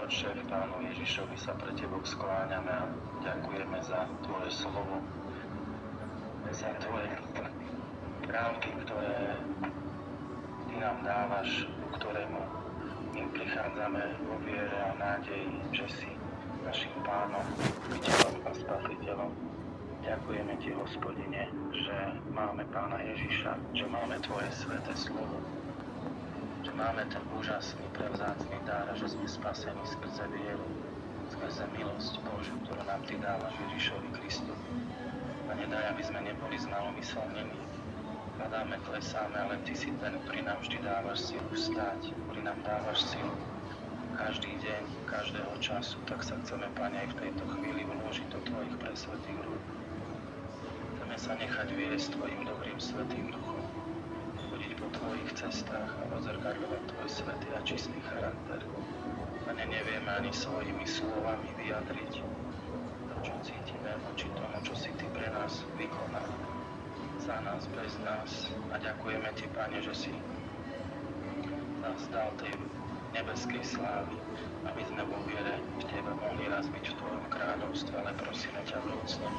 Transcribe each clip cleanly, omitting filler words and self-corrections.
všech, Pánu Ježišovi, sa pre Tebou skláňame a ďakujeme za Tvoje slovo, za Tvoje právky, ktoré Ty nám dávaš, ku ktorému my prichádzame vo viere a nádeji, že si našim Pánom, Učiteľom a Spasiteľom. Ďakujeme Ti, Hospodine, že máme Pána Ježiša, že máme Tvoje sväté slovo, že máme ten úžasný, prevzácny dar a že sme spasení skrze vieru, skrze milosť Božiu, ktorú nám Ty dávaš Ježišovi Kristu. Pane, daj, aby sme neboli zmalomyselnení, padáme, klesáme, ale Ty si ten, ktorý nám vždy dávaš silu vstať, ktorý nám dávaš silu každý deň, každého času. Tak sa chceme, Pane, aj v tejto chvíli vložiť do Tvojich presvätých rúk. Chceme sa nechať viesť Tvojim dobrým svätým duchom, chodiť po Tvojich cestách a odzrkadľovať Tvoj svätý a čistý charakter. Pane, nevieme ani svojimi slovami vyjadriť to, čo cítime voči tomu, čo si Ty pre nás vykonal, za nás, bez nás. A ďakujeme Ti, Pane, že si nás dal tej nebeskej slávy, aby sme vo viere v Tebe mohli raz byť v Tvojom kráľovstve, ale prosíme ťa vrúcne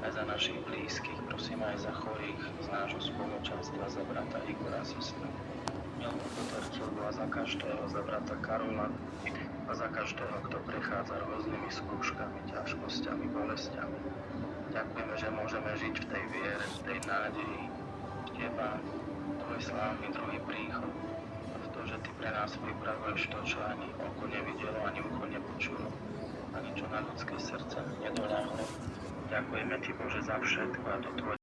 aj za našich blízkych, prosíme aj za chorých z nášho spoločenstva, za brata Igora, sestru Milku Petercovú a za každého, za brata Karola a za každého, kto prechádza rôznymi skúškami, ťažkosťami, bolestiami. Ďakujeme, že môžeme žiť v tej viere, v tej nádeji, v Teba, Tvoj slávny druhý príchod, v to, že Ty pre nás pripravuješ to, čo ani oko nevidelo, ani ucho nepočulo, ani čo na ľudské srdce nedoľahlo. Ďakujeme Ti, Bože, za všetko a do Tvojej